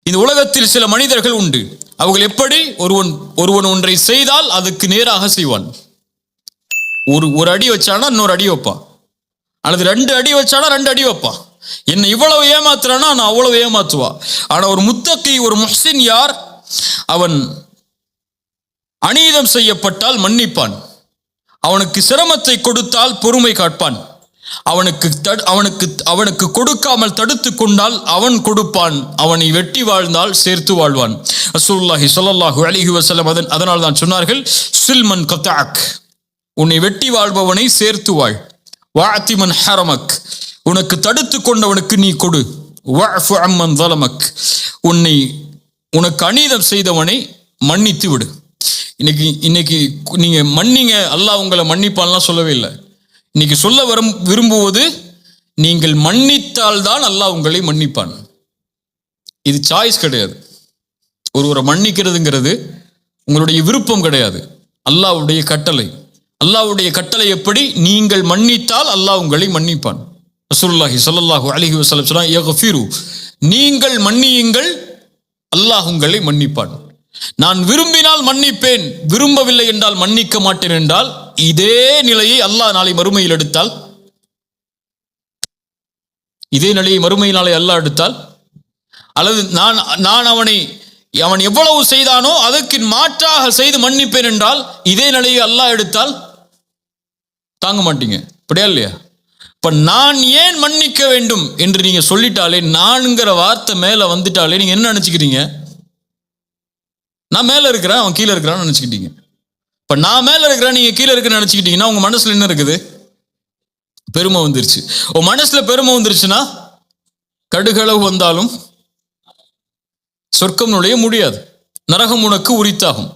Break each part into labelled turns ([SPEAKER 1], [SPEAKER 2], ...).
[SPEAKER 1] இந்த உலகத்தில் சில மனிதர்கள் உண்டு. அவர்கள் எப்படி ஒருவன் ஒன்றை செய்தால் அதுக்கு நேராக செய்வான். ஒரு அடி வச்சானா இன்னொரு அடி வைப்பான், அல்லது 2 அடி வச்சானா 2 அடி வைப்பான். என்னை இவ்வளவு ஏமாத்துறானா நான் அவ்வளவு ஏமாத்துவா. ஆனா ஒரு முத்தகி, ஒரு முஹ்சின் யார்? அவன் அநீதம் செய்யப்பட்டால் மன்னிப்பான், அவனுக்கு சிரமத்தை கொடுத்தால் பொறுமை காட்பான், அவனுக்கு கொடுக்காமல் தடுத்து கொண்டால் அவன் கொடுப்பான், அவனை வெட்டி வாழ்ந்தால் சேர்த்து வாழ்வான். ரசூலுல்லாஹி ஸல்லல்லாஹு அலைஹி வஸல்லம் அதனால் தான் சொன்னார்கள், சில்மன் கதஅக், உன்னை வெட்டி வாழ்பவனை சேர்த்து வாழ். வஅதிமன் ஹரமக், உனக்கு தடுத்து கொண்டவனுக்கு நீ கொடு. வஅஃபு அம்மன் ஸலமக், உனக்கு அநீதம் செய்தவனை மன்னித்து விடு. இன்னைக்கு நீங்க மன்னிங்க, அல்லாஹ் உங்களை மன்னிப்பான்லாம் சொல்லவே இல்லை. இன்னைக்கு சொல்ல விரும்புவது, நீங்கள் மன்னித்தால் தான் அல்லாஹ் உங்களை மன்னிப்பான். இது சாய்ஸ் கிடையாது. ஒருவரை மன்னிக்கிறதுங்கிறது உங்களுடைய விருப்பம் கிடையாது, அல்லாஹ்வுடைய கட்டளை. அல்லாஹ்வுடைய கட்டளை எப்படி? நீங்கள் மன்னித்தால் அல்லாஹ் உங்களை மன்னிப்பான். ரசூலுல்லாஹி ஸல்லல்லாஹு அலைஹி வஸல்லம் சொன்னாங்க, யக்ஃபிரு, நீங்கள் மன்னியுங்கள், அல்லாஹ் உங்களை மன்னிப்பான். நான் விரும்பினால் மன்னிப்பேன், விரும்பவில்லை என்றால் மன்னிக்க மாட்டேன் என்றால், இதே நிலையை அல்லாஹ் நாளை மறுமையில் எடுத்தால், இதே நிலையை மறுமை நாளை அல்லாஹ் எடுத்தால், அல்லது நான் அவன் எவ்வளவு செய்தானோ அதற்கு மாற்றாக செய்து மன்னிப்பேன் என்றால், இதே நிலையை அல்லாஹ் எடுத்தால் தாங்க மாட்டீங்க. அப்படியா இல்லையா? இப்ப நான் ஏன் மன்னிக்க வேண்டும் என்று நீங்க சொல்லிட்டாலே, நான்கிற வார்த்தை மேல வந்துட்டாலே நீங்க என்ன நினைச்சுக்கிறீங்க? நான் மேல இருக்கிறேன், அவன் கீழே இருக்கிறான்னு நினைச்சுக்கிட்டீங்க. இப்ப நான் மேல இருக்கிறேன், நீங்க கீழே இருக்கிறேன்னு நினைச்சுக்கிட்டீங்கன்னா உங்க மனசுல என்ன இருக்குது? பெருமை வந்துருச்சு. உன் மனசுல பெருமை வந்துருச்சுன்னா கடுகளவு வந்தாலும் சொர்க்கம் நுழைய முடியாது, நரகம் உனக்கு உரித்தாகும்.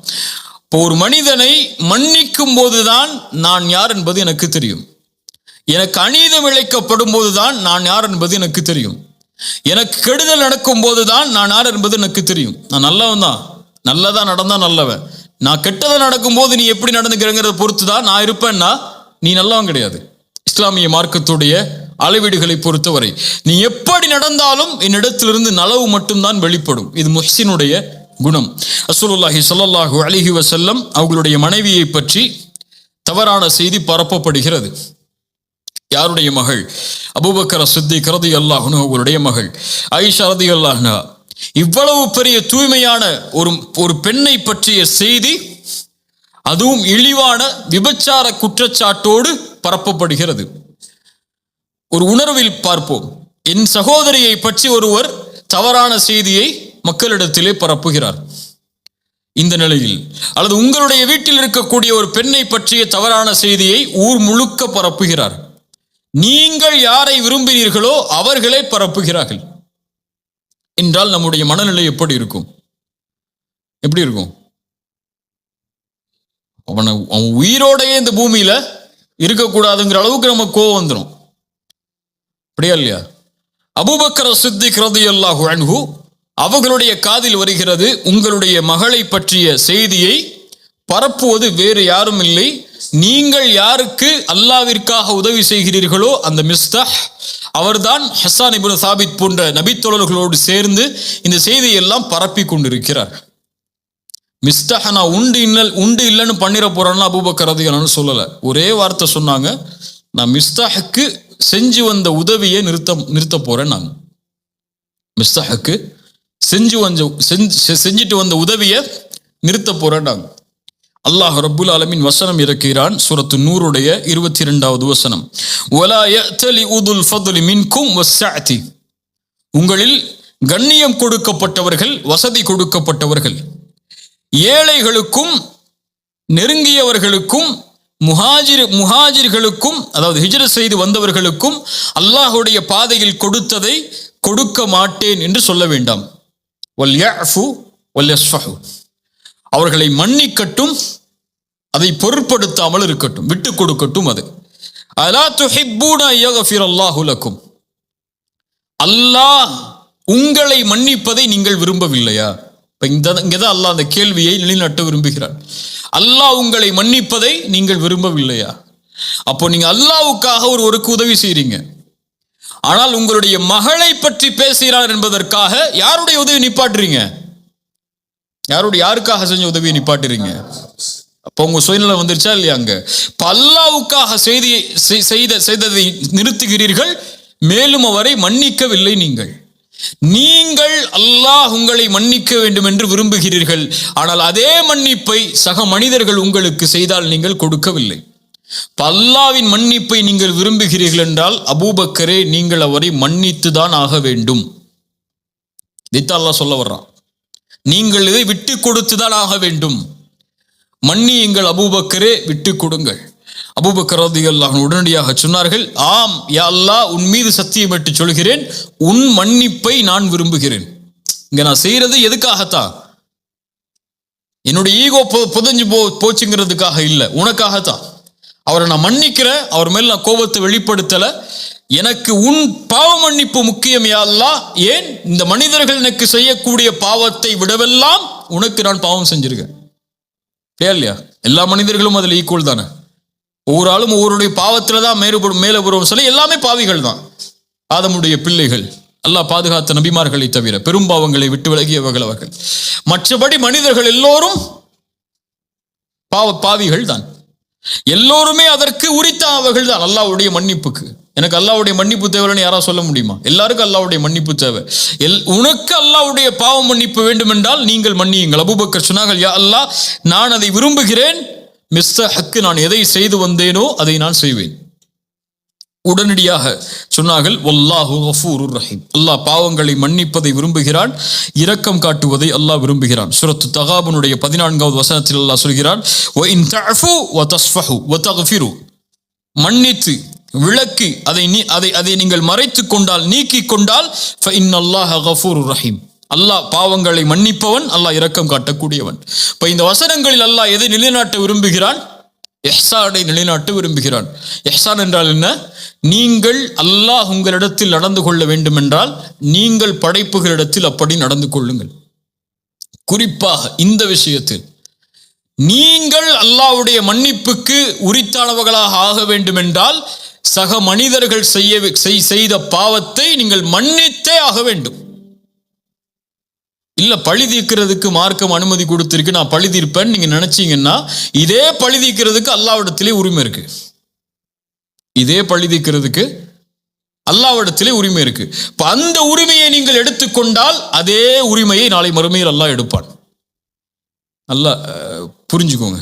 [SPEAKER 1] இப்போ ஒரு மனிதனை மன்னிக்கும் போதுதான் நான் யார் என்பது எனக்கு தெரியும். எனக்கு அநீதம் இழைக்கப்படும் போதுதான் நான் யார் என்பது எனக்கு தெரியும். எனக்கு கெடுதல் நடக்கும் போதுதான் நான் யார் என்பது எனக்கு தெரியும். நான் நல்லவன் தான், நல்லதா நடந்தா நல்லவன். நான் கெட்டதை நடக்கும் போது நீ எப்படி நடந்துக்கிறங்கிறத பொறுத்து தான் நான் இருப்பேன்னா நீ நல்லவன் கிடையாது. இஸ்லாமிய மார்க்கத்துடைய அளவீடுகளை பொறுத்தவரை நீ எப்படி நடந்தாலும் என்னிடத்திலிருந்து நலவு மட்டும்தான் வெளிப்படும். இது முஹ்சினுடைய குணம். ரசூலுல்லாஹி ஸல்லல்லாஹு அலைஹி வஸல்லம் அவர்களுடைய மனைவியை பற்றி தவறான செய்தி பரப்பப்படுகிறது. யாருடைய மகள்? அபூபக்கர் சித்திக் ரலியல்லாஹு அன்ஹு அவர்களுடைய மகள் ஆயிஷா ரலியல்லாஹு அன்ஹா. இவ்வளவு பெரிய தூய்மையான ஒரு பெண்ணை பற்றிய செய்தி, அதுவும் இழிவான விபச்சார குற்றச்சாட்டோடு பரப்பப்படுகிறது. ஒரு உணர்வில் பார்ப்போம். என் சகோதரியை பற்றி ஒருவர் தவறான செய்தியை மக்களிடத்திலே பரப்புகிறார். இந்த நிலையில், அல்லது உங்களுடைய வீட்டில் இருக்கக்கூடிய ஒரு பெண்ணை பற்றிய தவறான செய்தியை ஊர் முழுக்க பரப்புகிறார். நீங்கள் யாரை விரும்பினீர்களோ அவர்களே பரப்புகிறார்கள் என்றால் நம்முடைய மனநிலை எப்படி இருக்கும்? எப்படி இருக்கும்? அவன் உயிரோடையே இந்த பூமியில இருக்கக்கூடாதுங்கிற அளவுக்கு நம்ம கோவம் வந்துடும். அப்படியா இல்லையா? அபூபக்கர் சித்திக் ரலியல்லாஹு அன்ஹு அவர்களுடைய காதில் வருகிறது, உங்களுடைய மகளை பற்றிய செய்தியை பரப்புவது வேறு யாரும் இல்லை, நீங்கள் யாருக்கு அல்லாஹ்விற்காக உதவி செய்கிறீர்களோ அந்த மிஸ்தாஹ் அவர்தான் ஹஸ்ஸான் இப்னு சாபித் போன்ற நபித்தோழர்களோடு சேர்ந்து இந்த செய்தியை எல்லாம் பரப்பி கொண்டிருக்கிறார். மிஸ்தாஹ் நான் உண்டு இல்லைன்னு பண்ணிட போறேன்னு அபூபக்கர் ரலியல்லாஹு சொல்லல. ஒரே வார்த்தை சொன்னாங்க, நான் மிஸ்தாஹுக்கு செஞ்சு வந்த உதவியை நிறுத்த போறேன். நான் மிஸ்தாஹுக்கு செஞ்சுட்டு வந்த உதவியை நிறுத்த போறேன். நாங்க அல்லாஹ் ரப்புல் ஆலமீன் வசனம் இறக்கிறான். சூரத்து நூருடைய 22வது வசனம், வலா யஅ்தலி உதுல் ஃபத்லி மின்கும் வஸ்ஸஅதி, உங்களில் கண்ணியம் கொடுக்கப்பட்டவர்கள், வசதி கொடுக்கப்பட்டவர்கள், ஏழைகளுக்கும் நெருங்கியவர்களுக்கும் முஹாஜிர்களுக்கும், அதாவது ஹிஜ்ரத் செய்து வந்தவர்களுக்கும் அல்லாஹ்வுடைய பாதையில் கொடுத்ததை கொடுக்க மாட்டேன் என்று சொல்ல வேண்டாம். வல் யஅஃபு வல் யஸ்ஃபஹு, அவர்களை மன்னிக்கட்டும், அதை பொருட்படுத்தாமல் இருக்கட்டும், விட்டு கொடுக்கட்டும். அது அலா துஹிப்பூன யக்ஃபிரல்லாஹு லக்கும், அல்லாஹ் உங்களை மன்னிப்பதை நீங்கள் விரும்பவில்லையா? இங்கதான் அல்லாஹ் அந்த கேள்வியை நிலைநாட்ட விரும்புகிறார். அல்லாஹ் உங்களை மன்னிப்பதை நீங்கள் விரும்பவில்லையா? அப்போ நீங்க அல்லாஹ்வுக்காக ஒருவருக்கு உதவி செய்றீங்க, ஆனால் உங்களுடைய மகளை பற்றி பேசுகிறார் என்பதற்காக யாருடைய உதவி நிப்பாட்டுறீங்க? யாருக்காக செஞ்ச உதவியை நிப்பாட்டுறீங்க? அப்போ உங்க சுயநலம் வந்துருச்சா இல்லையா? அங்க அல்லாஹ்வுக்காக செய்ததை நிறுத்துகிறீர்கள், மேலும் அவரை மன்னிக்கவில்லை. நீங்கள் அல்லாஹ் உங்களை மன்னிக்க வேண்டும் என்று விரும்புகிறீர்கள், ஆனால் அதே மன்னிப்பை சக மனிதர்கள் உங்களுக்கு செய்தால் நீங்கள் கொடுக்கவில்லை. அல்லாஹ்வின் மன்னிப்பை நீங்கள் விரும்புகிறீர்கள் என்றால் அபூபக்கரே நீங்கள் அவரை மன்னித்துதான் ஆக வேண்டும். இதைத்தான் அல்லாஹ் சொல்ல வர்றான். நீங்கள் இதை விட்டு கொடுத்துதான் ஆக வேண்டும். மன்னியுங்கள் அபூபக்கரே, விட்டு கொடுங்கள். அபூபக்கர் ரலியல்லாஹு அன்ஹு உடனடியாக சொன்னார்கள், ஆம் யா அல்லாஹ், உன் மீது சத்தியமிட்டு சொல்கிறேன், உன் மன்னிப்பை நான் விரும்புகிறேன். இங்க நான் செய்யறது எதுக்காகத்தான்? என்னுடைய ஈகோ புதஞ்சு போச்சுங்கிறதுக்காக இல்லை, உனக்காகத்தான். அவரை நான் மன்னிக்கிறேன், அவர் மேல் நான் கோபத்தை வெளிப்படுத்தல. எனக்கு உன் பாவ மன்னிப்பு முக்கியம் யா அல்லாஹ். ஏன்? இந்த மனிதர்கள் எனக்கு செய்யக்கூடிய பாவத்தை விடவெல்லாம் உனக்கு நான் பாவம் செஞ்சிருக்கேன் இல்லையா? எல்லா மனிதர்களும் அதில் ஈக்குவல் தானே. ஒவ்வொரு ஆளும் ஒவ்வொருடைய பாவத்துல தான் மேலபுறம் சொல்லி எல்லாமே பாவிகள் தான். ஆதமுடைய பிள்ளைகள், அல்லாஹ் பாதுகாத்த நபிமார்களை தவிர பெரும் பாவங்களை விட்டு விலகியவர்கள் அவர்கள். மற்றபடி மனிதர்கள் எல்லோரும் பாவிகள் தான். எல்லோருமே அதற்கு உரித்தானவர்கள் தான் அல்லாஹ்வுடைய மன்னிப்புக்கு. எனக்கு அல்லாஹ்வுடைய மன்னிப்பு தேவைன்னு யாராவது சொல்ல முடியுமா? எல்லாருக்கும் அல்லாஹ்வுடைய மன்னிப்பு தேவை. உனக்கு அல்லாஹ்வுடைய பாவ மன்னிப்பு வேண்டும் என்றால் நீங்கள் மன்னியுங்கள். அபூபக்கர் சொன்னார்கள், யா அல்லாஹ், நான் அதை விரும்புகிறேன். மிஸ்டர் ஹக்கு, நான் எதை செய்து வந்தேனோ அதை நான் செய்வேன். உடனடியாக சொன்னார்கள், வல்லாஹு கஃபூருர் ரஹீம், அல்லாஹ் பாவங்களை மன்னிப்பதை விரும்புகிறான், இரக்கம் காட்டுவதை அல்லாஹ் விரும்புகிறான். சூரத்து தகாபுனுடைய 14வது வசனத்தில் அல்லாஹ் சொல்கிறான், வ இன் தஅஃபு வ தஸ்ஃபஹு வ தக்ஃபிரு, மன்னித்து விளக்கி அதை நீங்கள் மறைத்து கொண்டால், நீக்கி கொண்டால், ஃப இன்னல்லாஹ கஃபூருர் ரஹீம், அல்லாஹ் பாவங்களை மன்னிப்பவன், அல்லாஹ் இரக்கம் காட்டக்கூடியவன். இப்ப இந்த வசனங்களில் அல்லாஹ் எதை நிலைநாட்ட விரும்புகிறான்? இஹ்சானை நிலைநாட்ட விரும்புகிறான். இஹ்சான் என்றால் என்ன? நீங்கள் அல்லாஹ் உங்களிடத்தில் நடந்து கொள்ள வேண்டும் என்றால் நீங்கள் படைப்புகளிடத்தில் அப்படி நடந்து கொள்ளுங்கள். குறிப்பாக இந்த விஷயத்தில் நீங்கள் அல்லாஹ்வுடைய மன்னிப்புக்கு உரித்தானவர்களாக ஆக வேண்டும் என்றால் சக மனிதர்கள் செய்த பாவத்தை நீங்கள் மன்னித்தே ஆக வேண்டும். இல்ல, பழி தீர்க்கிறதுக்கு மார்க்கம் அனுமதி கொடுத்திருக்கு, நான் பழி தீர்ப்பேன் நீங்க நினைச்சீங்கன்னா, இதே பழி தீர்க்கிறதுக்கு அல்லாஹ்விடத்திலே உரிமை இருக்கு. இதே பழி தீர்க்கிறதுக்கு அல்லாஹ்விடத்திலே உரிமை இருக்கு. இப்ப அந்த உரிமையை நீங்கள் எடுத்துக்கொண்டால் அதே உரிமையை நாளை மறுமையில் அல்லாஹ் எடுப்பான். நல்லா புரிஞ்சுக்கோங்க.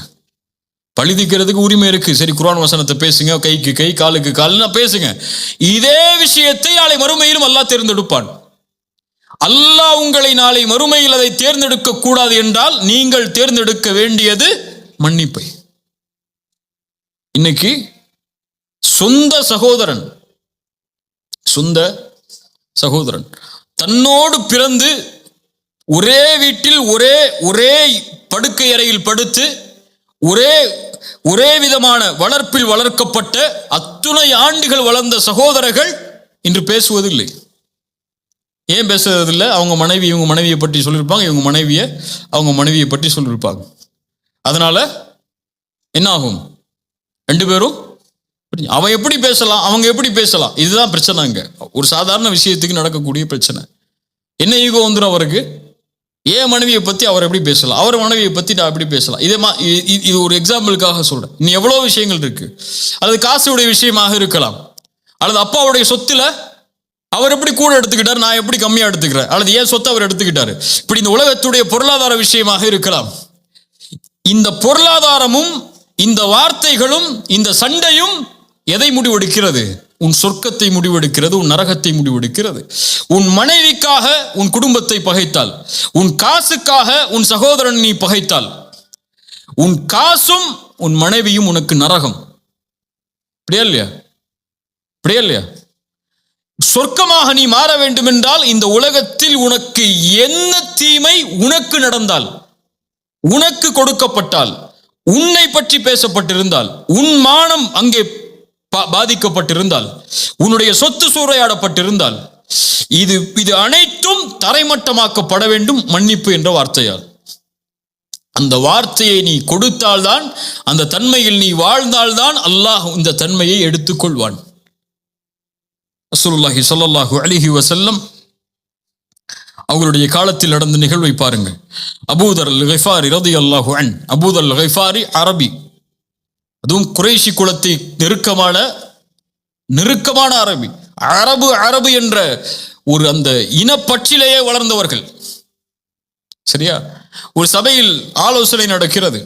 [SPEAKER 1] பழி தீர்க்கிறதுக்கு உரிமை இருக்கு, சரி, குர்ஆன் வசனத்தை பேசுங்க, கைக்கு கை காலுக்கு கால்னா பேசுங்க. இதே விஷயத்தை நாளை மறுமையிலும் அல்லாஹ் தேர்ந்தெடுப்பான். அல்லாஹ் உங்களை நாளை மறுமையில் அதை தேர்ந்தெடுக்க கூடாது என்றால் நீங்கள் தேர்ந்தெடுக்க வேண்டியது மன்னிப்பை. இன்னைக்கு சொந்த சகோதரன் தன்னோடு பிறந்து ஒரே வீட்டில் ஒரே படுக்கை அறையில் படுத்து ஒரே விதமான வளர்ப்பில் வளர்க்கப்பட்ட அத்துணை ஆண்டுகள் வளர்ந்த சகோதரர்கள் இன்று பேசுவதில்லை. ஏன் பேசுறதில்லை? இவங்க மனைவியை பற்றி சொல்லியிருப்பாங்க, அவங்க மனைவியை பற்றி சொல்லியிருப்பாங்க. அதனால என்ன ஆகும்? ரெண்டு பேரும் அவன் எப்படி பேசலாம், அவங்க எப்படி பேசலாம், இதுதான் பிரச்சனை. அங்க ஒரு சாதாரண விஷயத்துக்கு நடக்கக்கூடிய பிரச்சனை. என்ன ஈகோ வந்துடும் அவருக்கு? ஏன் மனைவியை பத்தி அவர் எப்படி பேசலாம், அவர் மனைவியை பத்தி நான் எப்படி பேசலாம்? இது ஒரு எக்ஸாம்பிளுக்காக சொல்றேன். இன்னும் எவ்வளவு விஷயங்கள் இருக்கு. அல்லது காசுடைய விஷயமாக இருக்கலாம், அல்லது அப்பாவுடைய சொத்துல அவர் எப்படி கூட எடுத்துக்கிட்டார், நான் எப்படி கம்மியா எடுத்துக்கிறேன், அல்லது ஏன் சொத்தை அவர் எடுத்துக்கிட்டாரு. இப்படி இந்த உலகத்துடைய பொருளாதார விஷயமாக இருக்கலாம். இந்த பொருளாதாரமும் இந்த வார்த்தைகளும் இந்த சண்டையும் எதை முடிவெடுக்கிறது? உன் சொர்க்கத்தை முடிவெடுக்கிறது, உன் நரகத்தை முடிவெடுக்கிறது. உன் மனைவிக்காக உன் குடும்பத்தை பகைத்தால், உன் காசுக்காக உன் சகோதரன் நீ பகைத்தால், உன் காசும் உன் மனைவியும் உனக்கு நரகம். இப்படியா இல்லையா? சொர்க்கமாக நீ மாற வேண்டும் என்றால் இந்த உலகத்தில் உனக்கு என்ன தீமை உனக்கு நடந்தால், உனக்கு கொடுக்கப்பட்டால், உன்னை பற்றி பேசப்பட்டிருந்தால், உன் மானம் அங்கே பாதிக்கப்பட்டிருந்தால், உன்னுடைய சொத்து சூறையாடப்பட்டிருந்தால், இது அனைத்தும் தரைமட்டமாக்கப்பட வேண்டும் மன்னிப்பு என்ற வார்த்தையால். அந்த வார்த்தையை நீ கொடுத்தால்தான், அந்த தன்மையில் நீ வாழ்ந்தால்தான் அல்லாஹ் இந்த தன்மையை எடுத்துக்கொள்வான். ரசூலுல்லாஹி ஸல்லல்லாஹு அலைஹி வஸல்லம் அவர்களுடைய காலத்தில் நடந்த நிகழ்வை பாருங்கள். அபூதர் அல் கிஃபாரி ரலியல்லாஹு அன்ஹு. அபூதர் அல் கிஃபாரி அரபி, அதுவும் குறைஷி குலத்தை நெருக்கமான அரபி. அரபு என்ற ஒரு அந்த இனப்பற்றிலேயே வளர்ந்தவர்கள். சரியா? ஒரு சபையில் ஆலோசனை நடக்கிறது.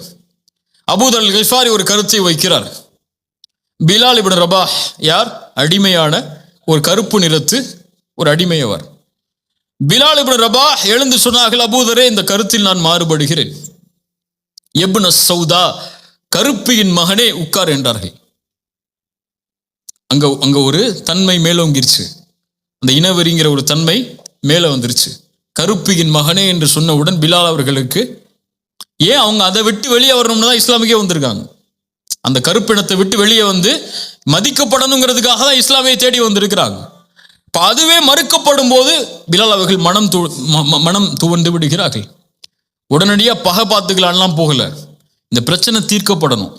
[SPEAKER 1] அபூதர் அல் கிஃபாரி ஒரு கருத்தை வைக்கிறார். பிலால் இப்னு ரபாஹ் யார்? அடிமையான ஒரு கருப்பு நிறத்து ஒரு அடிமையவர். பிலால் இப்னு ரபாஹ் எழுந்து சொன்னார்கள், அபூதரே, இந்த கருத்தில் நான் மாறுபடுகிறேன். இப்னு சௌதா, கருப்பியின் மகனே, உட்கார் என்றார்கள். அங்க ஒரு தன்மை மேலோங்கிருச்சு. அந்த இனவெறிங்கிற ஒரு தன்மை மேல வந்துருச்சு. கருப்பியின் மகனே என்று சொன்னவுடன் பிலால் அவர்களுக்கு, ஏன் அவங்க அதை விட்டு வெளியே வரணும்னு தான் இஸ்லாமுக்கே வந்திருக்காங்க. அந்த கருப்பினத்தை விட்டு வெளியே வந்து மதிக்கப்படணுங்கிறதுக்காக தான் இஸ்லாமியை தேடி வந்திருக்கிறாங்க. இப்போ அதுவே மறுக்கப்படும் போது பிலால் அவர்கள் மனம் துவண்டு விடுகிறார்கள். உடனடியாக பகை பார்த்துக்கலான்லாம் போகல. இந்த பிரச்சனை தீர்க்கப்படணும்.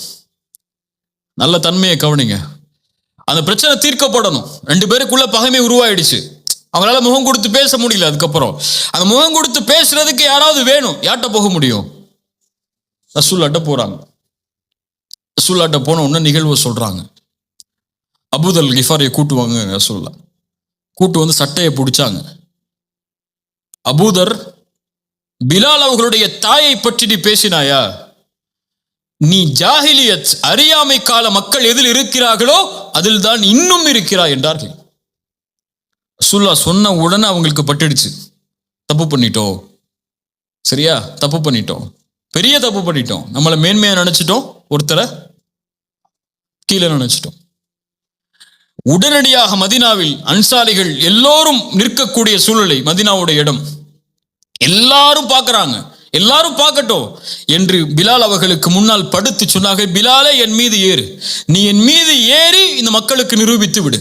[SPEAKER 1] நல்ல தன்மையை கவனிங்க. அந்த பிரச்சனை தீர்க்கப்படணும். 2 பேருக்குள்ள பகைமை உருவாயிடுச்சு. அவங்களால முகம் கொடுத்து பேச முடியல. அதுக்கப்புறம் அந்த முகம் கொடுத்து பேசுறதுக்கு யாராவது வேணும். யார்கிட்ட போக முடியும்? ரசூலுல்லாஹ்ட்ட போறாங்க. ரசூலுல்லாஹ்ட்ட போன உடனே நிகழ்வு சொல்றாங்க. அபூதர் அல் கிஃபாரியை கூட்டுவாங்க. ரசூலுல்லாஹ் கூட்டு வந்து சட்டையை பிடிச்சாங்க. அபூதர், பிலால் அவர்களுடைய தாயை பற்றி நீ பேசினாயா? நீ ஜாஹிலியத் அறியாமை கால மக்கள் எதில் இருக்கிறார்களோ அதில் தான் இன்னும் இருக்கிறாய் என்றார்கள். ரசூலுல்லாஹ் சொன்ன உடனே அவங்களுக்கு பட்டுடுச்சு. தப்பு பண்ணிட்டோம். சரியா? தப்பு பண்ணிட்டோம். பெரிய தப்பு பண்ணிட்டோம். நம்மளை மேன்மையா நினைச்சிட்டோம், ஒருத்தரை கீழே நினைச்சிட்டோம். உடனடியாக மதீனாவில் அன்சாரிகள் எல்லோரும் நிற்கக்கூடிய சூழ்நிலை. மதீனாவுடைய இடம் எல்லாரும் பார்க்கறாங்க. எல்லாரும் பார்க்கட்டும் என்று பிலால் அவர்களுக்கு முன்னால் படுத்து சொன்னாங்க, பிலாலே, என் மீது ஏறு. நீ என் மீது ஏறி இந்த மக்களுக்கு நிரூபித்து விடு,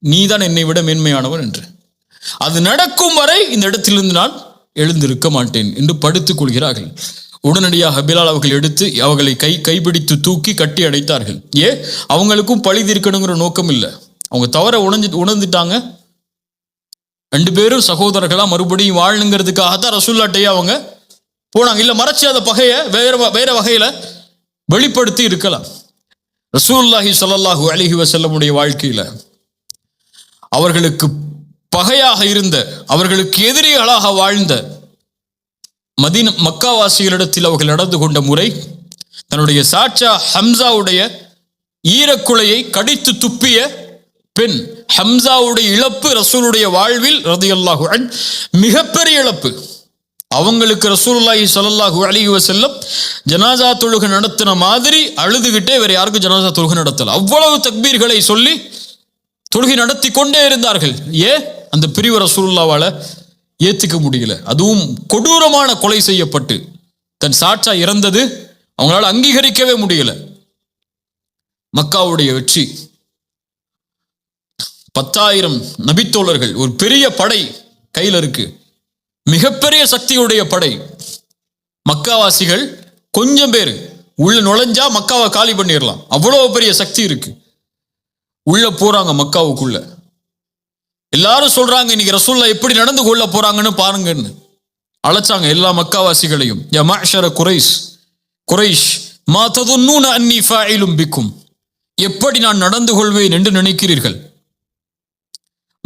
[SPEAKER 1] நீதான் என்னை விட மேன்மையானவன் என்று. அது நடக்கும் வரை இந்த இடத்திலிருந்து நான் எழுந்திருக்க மாட்டேன் என்று படுத்துக் கொள்கிறார்கள். உடனடியாக பிலால் அவர்கள் எடுத்து அவர்களை கைப்பிடித்து தூக்கி கட்டி அடைத்தார்கள். அவங்களுக்கும் பழி தீர்க்கணுங்கிற நோக்கம் இல்லை. அவங்க தவற உணர்ந்துட்டாங்க. 2 பேரும் சகோதரர்களா மறுபடியும் வாழணுங்கிறதுக்காகத்தான் ரசூலுல்லாஹ்ட்டே அவங்க போனாங்க. இல்ல மறைச்சு அந்த பகையை வேற வகையில வெளிப்படுத்தி இருக்கலாம். ரசூலுல்லாஹி ஸல்லல்லாஹு அலைஹி வஸல்லமுடைய வாழ்க்கையில அவர்களுக்கு பகையாக இருந்த, அவர்களுக்கு எதிரிகளாக வாழ்ந்த மக்காவாசிகளிடத்தில் அவர்கள் நடந்து கொண்ட முறை, தன்னுடைய சாட்சா ஹம்சாவுடைய ஈரக்குலையை கடித்து துப்பிய பெண். ஹம்சாவுடைய இழப்பு ரசூலுடைய வாழ்வில் ரலியல்லாஹு அன்ஹு மிகப்பெரிய இழப்பு. அவங்களுக்கு ரசூலுல்லாஹி ஸல்லல்லாஹு அலைஹி வஸல்லம் ஜனாசா தொழுகை நடத்தின மாதிரி அழுதுகிட்டே வேற யாருக்கும் ஜனாசா தொழுகை நடத்தல. அவ்வளவு தக்பீர்களை சொல்லி தொழுகை நடத்தி கொண்டே இருந்தார்கள். அந்த பிரிவு ரசூலுல்லாஹ்வால ஏத்துக்க முடியல. அதுவும் கொடூரமான கொலை செய்யப்பட்டு தன் சாட்சா இறந்தது அவங்களால அங்கீகரிக்கவே முடியல. மக்காவுடைய வெற்றி, 10,000 நபித்தோழர்கள், ஒரு பெரிய படை கையில் இருக்கு, மிகப்பெரிய சக்தியுடைய படை. மக்காவாசிகள் கொஞ்சம் பேர் உள்ள நுழைஞ்சா மக்காவை காலி பண்ணிடலாம், அவ்வளவு பெரிய சக்தி இருக்கு. உள்ள போறாங்க மக்காவுக்குள்ள. எல்லாரும் சொல்றாங்க, இன்னைக்கு ரசூலுல்லாஹ் எப்படி நடந்து கொள்ள போறாங்கன்னு பாருங்கன்னு அழைச்சாங்க எல்லா மக்காவாசிகளையும். யா மஅஷர குரைஷ் மா ததுன்னூன அன்னி ஃபாயிலும் பிக்கும், எப்படி நான் நடந்து கொள்வேன் என்று நினைக்கிறீர்கள்?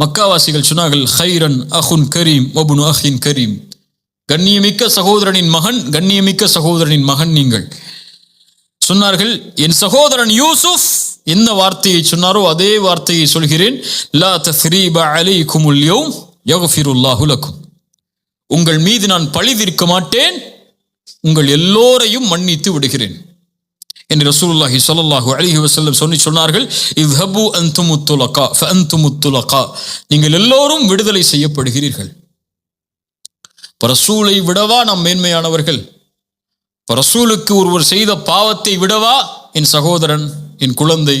[SPEAKER 1] மக்காவாசிகள் சொன்னார்கள், ஹைரன் அஹுன் கரீம் வபுனு அஹின் கரீம், கண்ணியமிக்க சகோதரனின் மகன், கண்ணியமிக்க சகோதரனின் மகன் நீங்கள். சொன்னார்கள், என் சகோதரன் யூசுப் என்ன வார்த்தையை சொன்னாரோ அதே வார்த்தையை சொல்கிறேன். லா தஸ்ரீப அலைக்குமுல் யௌம் யக்ஃபிருல்லாஹு லக்கும், உங்கள் மீது நான் பழி தீர்க்க மாட்டேன், உங்கள் எல்லோரையும் மன்னித்து விடுகிறேன் என்று ரசூலுல்லாஹி ஸல்லல்லாஹு அலைஹி வஸல்லம் சொன்னார்கள். இஸ்ஹபு அன்துமுத் துலகா ஃபஅன்துமுத் துலகா, நீங்கள் எல்லோரும் விடுதலை செய்யப்படுகிறீர்கள். ரசூலை விடவா நாம் மேன்மையானவர்கள்? ரசூலுக்கு ஒருவர் செய்த பாவத்தை விடவா என் சகோதரன், என் குழந்தை?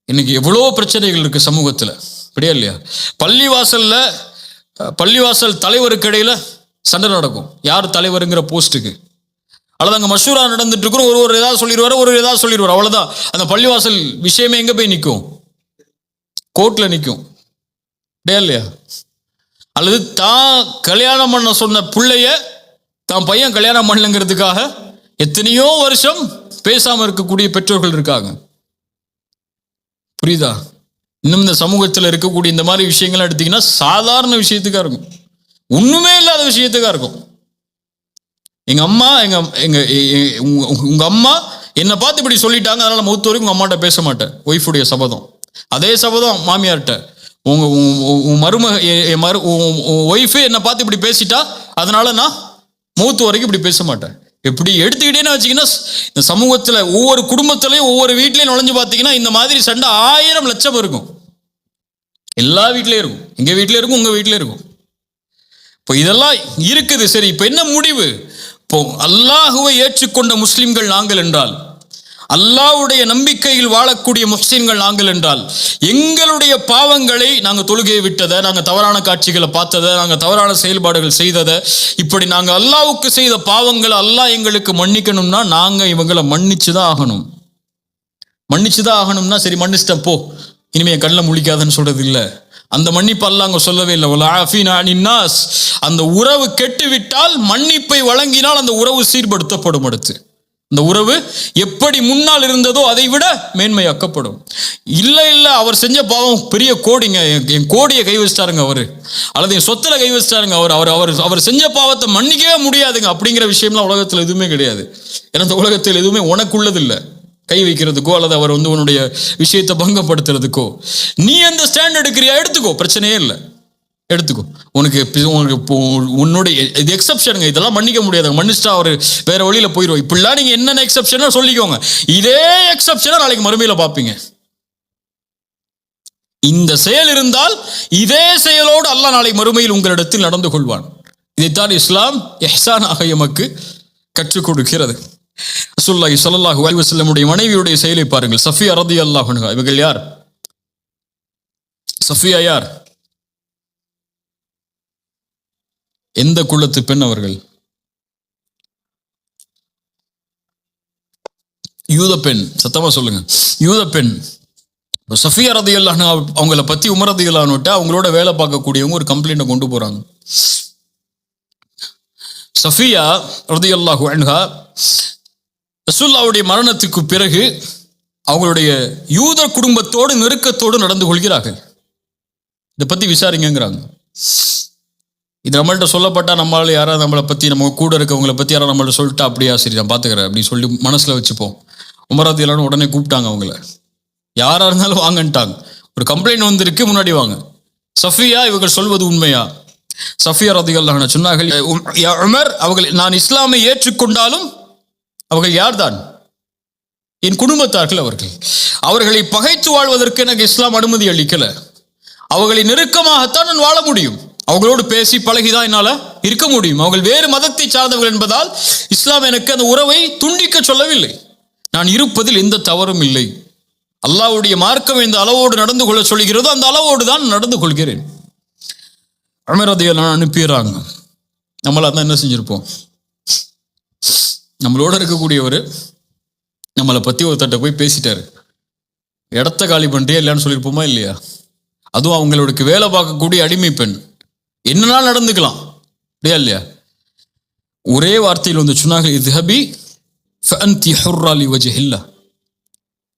[SPEAKER 1] இன்னைக்கு எவ்வளோ பிரச்சனைகள் இருக்கு சமூகத்தில், அப்படியா இல்லையா? பள்ளிவாசல் தலைவருக்கு இடையில சண்டை நடக்கும், யார் தலைவருங்கிற போஸ்ட்டுக்கு. அல்லது அங்கே மஷூரா நடந்துட்டு இருக்கிறோம், ஒரு ஏதாவது சொல்லிடுவார், ஒரு ஏதாவது சொல்லிடுவார், அவ்வளோதான். அந்த பள்ளிவாசல் விஷயமே எங்கே போய் நிற்கும்? கோர்ட்டில் நிற்கும். இல்லையா? அல்லது தான் கல்யாணம் பண்ண சொன்ன பிள்ளைய தான் பையன் கல்யாணம் பண்ணலங்கிறதுக்காக எத்தனையோ வருஷம் பேசாம இருக்கக்கூடிய பெற்றோர்கள் இருக்காங்க. புரியுதா? இன்னும் இந்த சமூகத்தில் இருக்கக்கூடிய இந்த மாதிரி விஷயங்கள்லாம் எடுத்தீங்கன்னா சாதாரண விஷயத்துக்கா இருக்கும், ஒண்ணுமே இல்லாத விஷயத்துக்கா இருக்கும். எங்க அம்மா உங்க அம்மா என்னை பார்த்து இப்படி சொல்லிட்டாங்க, அதனால மௌத்து வரைக்கும் உங்க அம்மாட்ட பேச மாட்டேன். ஒய்ஃபுடைய சபதம். அதே சபதம் மாமியார்கிட்ட, ஒய்ஃபு என்னை பார்த்து இப்படி பேசிட்டா, அதனால நான் மௌத்து வரைக்கும் இப்படி பேச மாட்டேன். இப்படி எடுத்துக்கிட்டேன்னு வச்சீங்கன்னா இந்த சமூகத்துல ஒவ்வொரு குடும்பத்திலையும் ஒவ்வொரு வீட்லயும் நுழைஞ்சு பார்த்தீங்கன்னா இந்த மாதிரி சண்டை 1000 லட்சம் இருக்கும். எல்லா வீட்லயும் இருக்கும், எங்க வீட்லயும் இருக்கும், உங்க வீட்லயும் இருக்கும். இப்போ இதெல்லாம் இருக்குது. சரி, இப்போ என்ன முடிவு? இப்போ அல்லாஹுவை ஏற்றுக்கொண்ட முஸ்லிம்கள் நாங்கள் என்றால், அல்லாஹ்வுடைய நம்பிக்கையில் வாழக்கூடிய முஸ்லிம்கள் நாங்கள் என்றால், எங்களுடைய பாவங்களை, நாங்கள் தொழுகையை விட்டதை, நாங்கள் தவறான காட்சிகளை பார்த்ததை, நாங்கள் தவறான செயல்பாடுகள் செய்ததை, இப்படி நாங்கள் அல்லாஹ்வுக்கு செய்த பாவங்களை அல்லாஹ் எங்களுக்கு மன்னிக்கணும்னா நாங்கள் இவங்களை மன்னிச்சுதான் ஆகணும். மன்னிச்சுதான் ஆகணும்னா சரி மன்னிச்சிட்டேன் போ, இனிமே என் கண்ணில் முழிக்காதுன்னு சொல்றது இல்லை. அந்த மன்னிப்பு அல்லாஹ் அங்க சொல்லவே இல்லை. அந்த உறவு கெட்டுவிட்டால் மன்னிப்பை வழங்கினால் அந்த உறவு சீர்படுத்தப்படும். அடுத்து இந்த உறவு எப்படி முன்னால் இருந்ததோ அதை விட மேன்மையாக்கப்படும். இல்லை அவர் செஞ்ச பாவம் பெரிய கோடிங்க, என் கோடியை கை வச்சிட்டாருங்க அவரு, அல்லது என் சொத்துல கை வச்சிட்டாருங்க அவர் செஞ்ச பாவத்தை மன்னிக்கவே முடியாதுங்க அப்படிங்கிற விஷயம்லாம் உலகத்தில் எதுவுமே கிடையாது. ஏன்னா இந்த உலகத்தில் எதுவுமே உனக்குள்ளது இல்லை கை வைக்கிறதுக்கோ அல்லது அவர் உன்னுடைய விஷயத்தை பங்கப்படுத்துறதுக்கோ. நீ எந்த ஸ்டாண்ட் எடுக்கிறியா எடுத்துக்கோ, பிரச்சனையே இல்லை, எடுத்துக்கோ. உனக்கு உன்னுடைய இது எக்ஸப்ஷனுங்க, இதெல்லாம் மன்னிக்க முடியாது, மன்னிச்சிட்டா அவர் வேற வழியில போயிடுவோம். இப்படிலாம் நீங்க என்னென்ன எக்ஸப்ஷனா சொல்லிக்கோங்க, இதே எக்ஸப்ஷனா நாளைக்கு மறுமையில பார்ப்பீங்க. இந்த செயல் இருந்தால் இதே செயலோடு அல்லாஹ் நாளை மறுமையில் உங்களிடத்தில் நடந்து கொள்வான். இதைத்தான் இஸ்லாம் இஹ்சானாக எமக்கு கற்றுக் கொடுக்கிறது. ரசூலுல்லாஹி ஸல்லல்லாஹு அலைஹி வஸல்லமுடைய மனைவியுடைய செயலை பாருங்கள். சஃபியா ரலியல்லாஹு அன்ஹா, இவர்கள் யார்? சஃபியா யார்? எந்த குலத்து பெண் அவர்கள்? யூத பெண். சத்தமா சொல்லுங்க, யூத பெண். சஃபியா ரலியல்லாஹு அன்ஹா அவங்கள பத்தி உமர் ரலியல்லாஹு அன்ஹு அவங்களோட வேலை பார்க்கக்கூடியவங்க ஒரு கம்ப்ளைண்ட்டை கொண்டு போறாங்க. சஃபியா ரலியல்லாஹு அன்ஹா ரசூலுல்லாஹ்வுடைய மரணத்துக்கு பிறகு அவங்களுடைய யூத குடும்பத்தோடு நெருக்கத்தோடு நடந்து கொள்கிறார்கள். இதை பத்தி விசாரிங்கிறாங்க. இது நம்மள்ட்ட சொல்லப்பட்டா நம்மளால யாராவது நம்மளை பத்தி, நம்ம கூட இருக்கவங்களை பத்தி யாராவது நம்மள்ட்ட சொல்லிட்டா, அப்படியா சரி நான் பாத்துக்கிறேன் அப்படின்னு சொல்லி மனசுல வச்சுப்போம். உமர் ரலியல்லாஹு உடனே கூப்பிட்டாங்க அவங்கள, யாரா இருந்தாலும் வாங்கன்ட்டாங்க. ஒரு கம்ப்ளைண்ட் வந்திருக்கு, முன்னாடி வாங்க. சஃபியா இவர்கள் சொல்வது உண்மையா? சஃபியா ரலியல்லாஹு அன்ஹா சொன்னார்கள், யா உமர், அவர்கள் நான் இஸ்லாமை ஏற்றுக்கொண்டாலும் அவர்கள் யார்தான்? என் குடும்பத்தார்கள். அவர்களை பகைத்து வாழ்வதற்கு எனக்கு இஸ்லாம் அனுமதி அளிக்கல. அவர்களை நெருக்கமாகத்தான் நான் வாழ முடியும், அவங்களோடு பேசி பழகிதான் என்னால இருக்க முடியும். அவர்கள் வேறு மதத்தை சார்ந்தவர்கள் என்பதால் இஸ்லாம் எனக்கு அந்த உறவை துண்டிக்க சொல்லவில்லை. நான் இருப்பதில் எந்த தவறும் இல்லை. அல்லாஹ்வுடைய மார்க்கம் எந்த அளவோடு நடந்து கொள்ள சொல்கிறதோ அந்த அளவோடு தான் நடந்து கொள்கிறேன். உமர் ரலியல்லாஹு அனுப்பிடுறாங்க. நம்மளா தான் என்ன செஞ்சிருப்போம்? நம்மளோட இருக்கக்கூடியவர் நம்மளை பத்தி ஒருத்தட்ட போய் பேசிட்டாரு, இடத்த காலி பண்ணிட்டே இல்லைன்னு சொல்லியிருப்போமா இல்லையா? அதுவும் அவங்களுக்கு வேலை பார்க்கக்கூடிய அடிமை பெண், என்னன்னாலும் நடந்துக்கலாம் இல்லையா இல்லையா? ஒரே வார்த்தையில் வந்து சொன்னாங்க, இத்ஹபி ஃபஅன்தி ஹுர்ரா லிவஜ்ஹில்லாஹ்,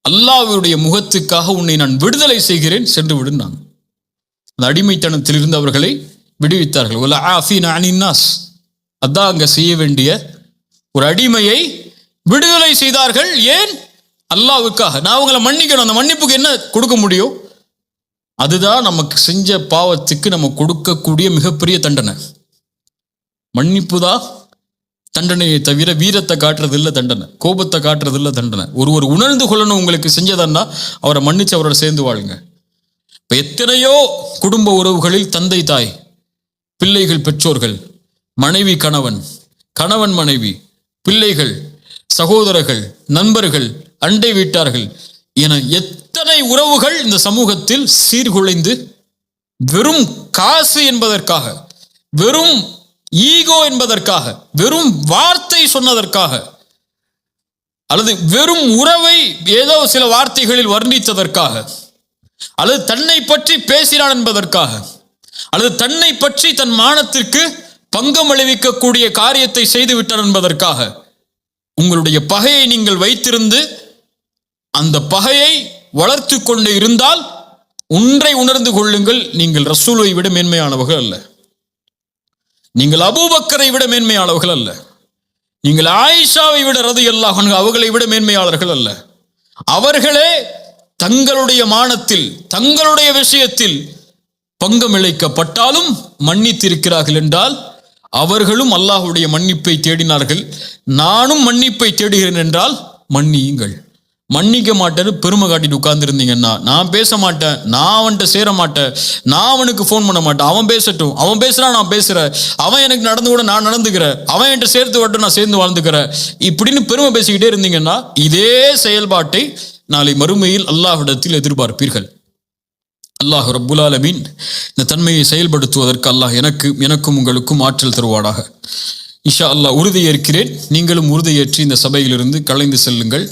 [SPEAKER 1] அல்லாஹ்வுடைய முகத்துக்காக உன்னை நான் விடுதலை செய்கிறேன், சென்று விடுனாங்க. அந்த அடிமைத்தனத்தில் இருந்து அவர்களை விடுவித்தார்கள். வல ஆஃபீன அனின் நாஸ், அதான் அங்க செய்ய வேண்டிய ஒரு அடிமையை விடுதலை செய்தார்கள். ஏன்? அல்லாஹ்வுக்காக. நான் அவங்களை மன்னிக்கணும். அந்த மன்னிப்புக்கு என்ன கொடுக்க முடியும்? அதுதான் நமக்கு செஞ்ச பாவத்துக்கு நம்ம கொடுக்கக்கூடிய மிகப்பெரிய தண்டனை. மன்னிப்பு தான் தண்டனையை தவிர வீரத்தை காட்டுறது இல்லை தண்டனை, கோபத்தை காட்டுறது இல்லை தண்டனை. ஒருவர் உணர்ந்து கொள்ளணும் உங்களுக்கு செஞ்சதன்னா அவரை மன்னிச்சு அவரோட சேர்ந்து வாழுங்க. இப்ப எத்தனையோ குடும்ப உறவுகளில் தந்தை தாய், பிள்ளைகள் பெற்றோர்கள், மனைவி கணவன், கணவன் மனைவி, பிள்ளைகள், சகோதரர்கள், நண்பர்கள், அண்டை வீட்டார்கள் என எத்தனை உறவுகள் இந்த சமூகத்தில் சீர்குலைந்து வெறும் காசு என்பதற்காக, வெறும் ஈகோ என்பதற்காக, வெறும் வார்த்தை சொன்னதற்காக, அல்லது வெறும் உறவை ஏதோ சில வார்த்தைகளில் வர்ணித்ததற்காக அல்லது தன்னை பற்றி பேசினான் என்பதற்காக, அல்லது தன்னை பற்றி தன் மானத்திற்கு பங்கம் விளைவிக்கக்கூடிய காரியத்தை செய்து விட்டார் என்பதற்காக உங்களுடைய பகையை நீங்கள் வைத்திருந்து அந்த பகையை வளர்த்து கொண்டு இருந்தால் ஒன்றை உணர்ந்து கொள்ளுங்கள், நீங்கள் ரசூலை விட மேன்மையானவர்கள் அல்ல, நீங்கள் அபூபக்கரை விட மேன்மையானவர்கள் அல்ல, நீங்கள் ஆயிஷாவை விட ரலியல்லாஹு அன்ஹா அவர்களை விட மேன்மையாளர்கள் அல்ல. அவர்களே தங்களுடைய மானத்தில் தங்களுடைய விஷயத்தில் பங்கம் இழைக்கப்பட்டாலும் மன்னித்திருக்கிறார்கள் என்றால் அவர்களும் அல்லாஹ்வுடைய மன்னிப்பை தேடினார்கள். நானும் மன்னிப்பை தேடுகிறேன் என்றால் மன்னியுங்கள். மன்னிக்க மாட்டேன்னு பெருமை காட்டிட்டு உட்கார்ந்துருந்தீங்கன்னா, நான் பேச மாட்டேன், நான் அவன்கிட்ட சேர மாட்டேன், நான் அவனுக்கு ஃபோன் பண்ண மாட்டேன், அவன் பேசட்டும், அவன் பேசுறான் நான் பேசுறேன், அவன் எனக்கு நடந்து கூட நான் நடந்துக்கிறேன், அவன் என்கிட்ட சேர்த்து வரட்டும் நான் சேர்ந்து வாழ்ந்துக்கிறேன், இப்படின்னு பெருமை பேசிக்கிட்டே இருந்தீங்கன்னா இதே செயல்பாட்டை நாளை மறுமையில் அல்லாஹ்விடத்தில் எதிர்பார்ப்பீர்கள். அல்லாஹ் ரப்புல் ஆலமீன் இந்த தன்மையை செயல்படுத்துவதற்கு அல்லாஹ் எனக்கும் உங்களுக்கும் ஆற்றல் தருவானாக. இன்ஷா அல்லாஹ் உறுதியேற்கிறேன். நீங்களும் உறுதியேற்றி இந்த சபையிலிருந்து கலைந்து செல்லுங்கள்.